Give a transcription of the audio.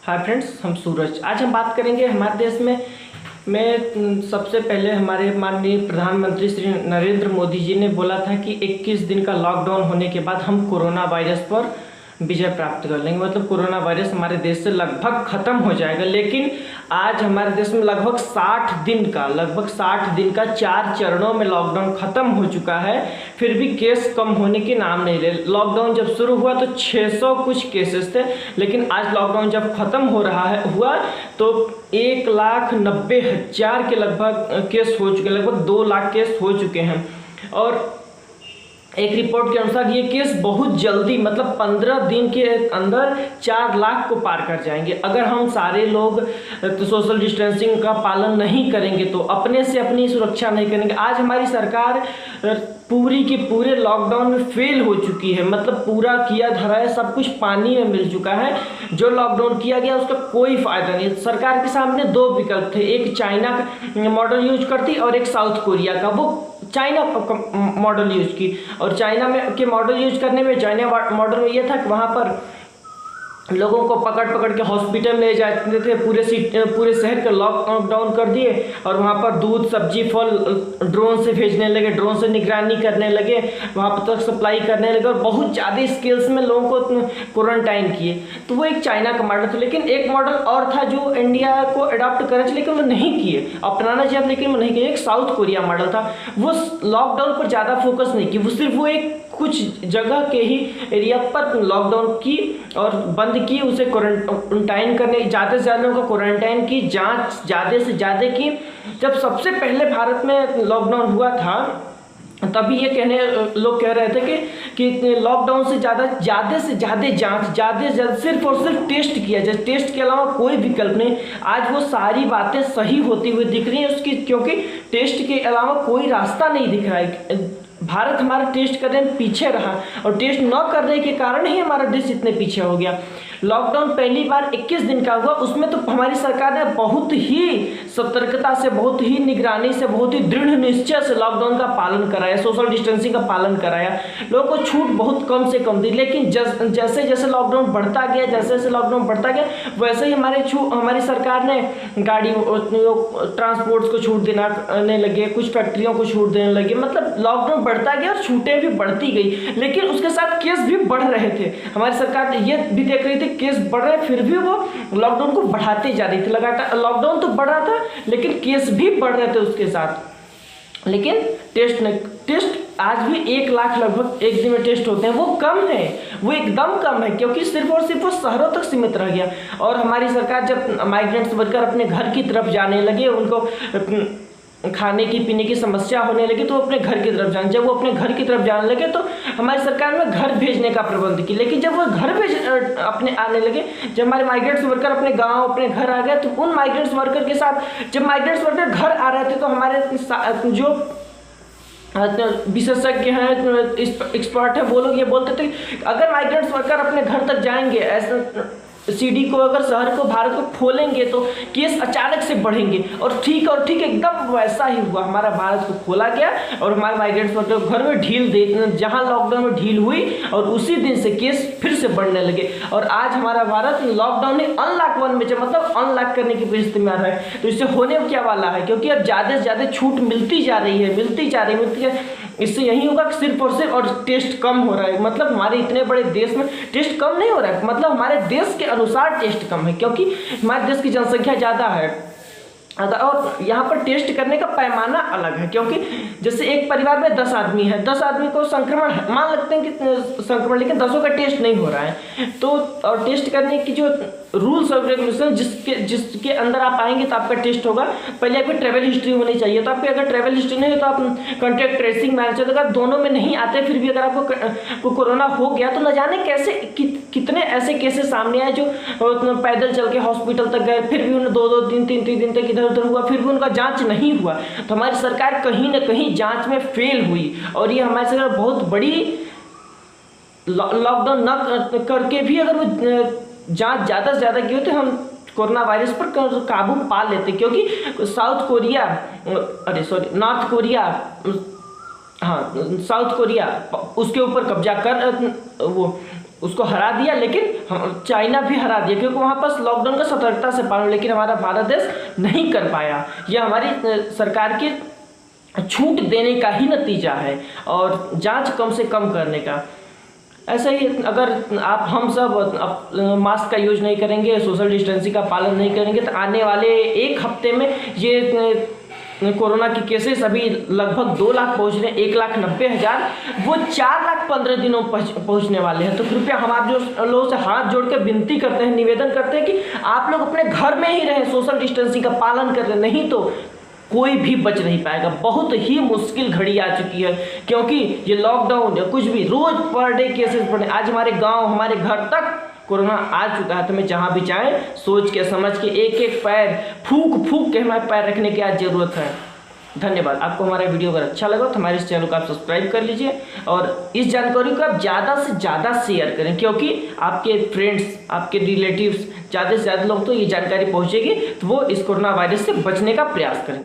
Hi friends, हम सूरज। आज हम बात करेंगे हमारे देश में सबसे पहले हमारे माननीय प्रधानमंत्री श्री नरेंद्र मोदी जी ने बोला था कि 21 दिन का लॉकडाउन होने के बाद हम कोरोना वायरस पर विजय प्राप्त कर लेंगे। मतलब कोरोना वायरस हमारे देश से लगभग ख़त्म हो जाएगा। लेकिन आज हमारे देश में लगभग 60 दिन का 4 चरणों में लॉकडाउन ख़त्म हो चुका है, फिर भी केस कम होने के नाम नहीं ले। लॉकडाउन जब शुरू हुआ तो 600 कुछ केसेस थे, लेकिन आज लॉकडाउन जब ख़त्म हो रहा है हुआ तो 1,90,000 के लगभग केस हो चुके हैं, लगभग 2 लाख केस हो चुके हैं। और एक रिपोर्ट के अनुसार ये केस बहुत जल्दी, मतलब 15 दिन के अंदर 4 लाख को पार कर जाएंगे। अगर हम सारे लोग तो सोशल डिस्टेंसिंग का पालन नहीं करेंगे, तो अपने से अपनी सुरक्षा नहीं करेंगे। आज हमारी सरकार पूरी की पूरे लॉकडाउन में फेल हो चुकी है, मतलब पूरा किया धरा है, सब कुछ पानी में मिल चुका है। जो लॉकडाउन किया गया उसका कोई फायदा नहीं। सरकार के सामने 2 विकल्प थे, एक चाइना का मॉडल यूज करती और एक साउथ कोरिया का। वो चाइना मॉडल यूज की, और चाइना में के मॉडल यूज करने में, चाइना मॉडल में ये था कि वहाँ पर लोगों को पकड़ के हॉस्पिटल ले जाते थे। पूरे शहर का लॉकडाउन कर दिए और वहाँ पर दूध, सब्जी, फल ड्रोन से भेजने लगे, ड्रोन से निगरानी करने लगे, वहाँ पर तक सप्लाई करने लगे और बहुत ज़्यादा स्केल्स में लोगों को क्वारंटाइन किए। तो वो एक चाइना का मॉडल था। लेकिन एक मॉडल और था जो इंडिया को अडॉप्ट करना चाहिए, लेकिन वो नहीं किए, अपनाना चाहिए लेकिन वो नहीं किए। एक साउथ कोरिया मॉडल था, वो लॉकडाउन पर ज़्यादा फोकस नहीं की, वो सिर्फ वो एक कुछ जगह के ही एरिया पर लॉकडाउन की और बंद की, उसे क्वारंटाइन करने, ज़्यादा से ज़्यादा लोगों को क्वारंटाइन की, जांच ज़्यादा से ज़्यादा की। जब सबसे पहले भारत में लॉकडाउन हुआ था तभी ये लोग कह रहे थे कि लॉकडाउन से ज़्यादा से ज़्यादा जांच, ज़्यादा से ज़्यादा सिर्फ और सिर्फ टेस्ट किया जाए, टेस्ट के अलावा कोई विकल्प नहीं। आज वो सारी बातें सही होती हुई दिख रही हैं उसकी, क्योंकि टेस्ट के अलावा कोई रास्ता नहीं दिख रहा है। भारत हमारा टेस्ट करने में पीछे रहा और टेस्ट न करने के कारण ही हमारा देश इतने पीछे हो गया। लॉकडाउन पहली बार 21 दिन का हुआ, उसमें तो हमारी सरकार ने बहुत ही सतर्कता से, बहुत ही निगरानी से, बहुत ही दृढ़ निश्चय से लॉकडाउन का पालन कराया, सोशल डिस्टेंसिंग का पालन कराया, लोगों को छूट बहुत कम से कम दी। लेकिन जैसे जैसे लॉकडाउन बढ़ता गया, वैसे ही हमारी सरकार ने गाड़ी ट्रांसपोर्ट्स को छूट देने लगे, कुछ फैक्ट्रियों को छूट देने लगे। मतलब लॉकडाउन बढ़ता गया और छूटें भी बढ़ती गई, लेकिन उसके साथ केस भी बढ़ रहे थे। हमारी सरकार ये भी देख रही थी केस बढ़ रहे, फिर भी वो लॉकडाउन को बढ़ाते जा रही थी। लगातार लॉकडाउन तो बढ़ रहा था लेकिन केस भी बढ़ रहे थे उसके साथ। लेकिन टेस्ट आज भी 1 लाख लगभग एक दिन में टेस्ट होते हैं, वो कम है, वो एकदम कम है, क्योंकि सिर्फ और सिर्फ वो शहरों तक सीमित रह गया। और हमारी सरकार जब माइग्रेंट्स वर्कर अपने घर की तरफ जाने लगे, उनको खाने की पीने की समस्या होने लगी, तो अपने घर की तरफ जाने, जब वो अपने घर की तरफ जाने लगे तो हमारी सरकार ने घर भेजने का प्रबंध किया। लेकिन जब वो घर अपने आने लगे, जब हमारे माइग्रेंट्स वर्कर अपने गांव, अपने घर आ गए, तो उन माइग्रेंट्स वर्कर के साथ, जब माइग्रेंट्स वर्कर घर आ रहे थे तो हमारे जो विशेषज्ञ हैं, एक्सपर्ट है, वो लोग ये बोलते थे अगर माइग्रेंट्स वर्कर अपने घर तक जाएंगे, ऐसा सीडी को, अगर शहर को, भारत को खोलेंगे तो केस अचानक से बढ़ेंगे। और ठीक एकदम वैसा ही हुआ। हमारा भारत को खोला गया और हमारे माइग्रेंट्स वर्कर घर में ढील दे, जहां लॉकडाउन में ढील हुई और उसी दिन से केस फिर से बढ़ने लगे। और आज हमारा भारत लॉकडाउन में अनलॉक 1 में, मतलब अनलॉक करने की परिस्थिति में आ रहा है। तो इससे होने क्या वाला है, क्योंकि अब ज़्यादा से ज़्यादा छूट मिलती जा रही है। इससे यही होगा कि सिर्फ और टेस्ट कम हो रहा है। मतलब हमारे इतने बड़े देश में टेस्ट कम नहीं हो रहा है, मतलब हमारे देश के अनुसार टेस्ट कम है, क्योंकि हमारे देश की जनसंख्या ज़्यादा है और यहाँ पर टेस्ट करने का पैमाना अलग है। क्योंकि जैसे एक परिवार में 10 आदमी है, 10 आदमी को संक्रमण मान लगते हैं कि संक्रमण, लेकिन 10 का टेस्ट नहीं हो रहा है। तो और टेस्ट करने की जो रूल्स और रेगुलेशन, जिसके अंदर आप आएंगे तो आपका टेस्ट होगा। पहले आपकी ट्रैवल हिस्ट्री होनी चाहिए, तो आपकी अगर ट्रैवल हिस्ट्री नहीं है तो आप कॉन्टैक्ट ट्रेसिंग में आना चाहिए। अगर दोनों में नहीं आते, फिर भी अगर आपको कोरोना हो गया तो न जाने कैसे कितने ऐसे केसेस सामने आए जो पैदल चल के हॉस्पिटल तक गए, फिर भी उन्हें 2-2 दिन 3-3 दिन तक इधर उधर हुआ, फिर भी उनका जांच नहीं हुआ। तो हमारी सरकार कहीं ना कहीं जांच में फेल हुई, और ये हमारी सरकार बहुत बड़ी, लॉकडाउन न करके भी अगर वो जांच ज़्यादा से ज़्यादा की होती, हम कोरोना वायरस पर काबू पा लेते। क्योंकि नॉर्थ कोरिया, हाँ साउथ कोरिया उसके ऊपर कब्जा कर वो उसको हरा दिया, लेकिन चाइना भी हरा दिया क्योंकि वहाँ पर लॉकडाउन का सतर्कता से पालन, लेकिन हमारा भारत देश नहीं कर पाया। यह हमारी सरकार की छूट देने का ही नतीजा है और जांच कम से कम करने का। ऐसा ही अगर हम सब मास्क का यूज नहीं करेंगे, सोशल डिस्टेंसिंग का पालन नहीं करेंगे तो आने वाले एक हफ्ते में ये कोरोना के केसेस अभी लगभग 2 लाख पहुँच रहे हैं, 1,90,000, वो 4 लाख 15 दिनों पहुँचने वाले हैं। तो कृपया हम आप जो लोगों से हाथ जोड़ के विनती करते हैं, निवेदन करते हैं कि आप लोग अपने घर में ही रहें, सोशल डिस्टेंसिंग का पालन करें, नहीं तो कोई भी बच नहीं पाएगा। बहुत ही मुश्किल घड़ी आ चुकी है क्योंकि ये लॉकडाउन या कुछ भी रोज पर डे केसेस बढ़े। आज हमारे गांव, हमारे घर तक कोरोना आ चुका है। तो मैं जहां भी जाएं सोच के समझ के एक एक पैर फूक के हमारे पैर रखने की आज जरूरत है। धन्यवाद। आपको हमारा वीडियो अगर अच्छा लगा तो हमारे इस चैनल को आप सब्सक्राइब कर लीजिए और इस जानकारी को आप ज़्यादा से ज़्यादा शेयर करें क्योंकि आपके फ्रेंड्स, आपके रिलेटिव्स, ज़्यादा से ज़्यादा लोग तो ये जानकारी पहुँचेगी तो वो इस कोरोना वायरस से बचने का प्रयास करें।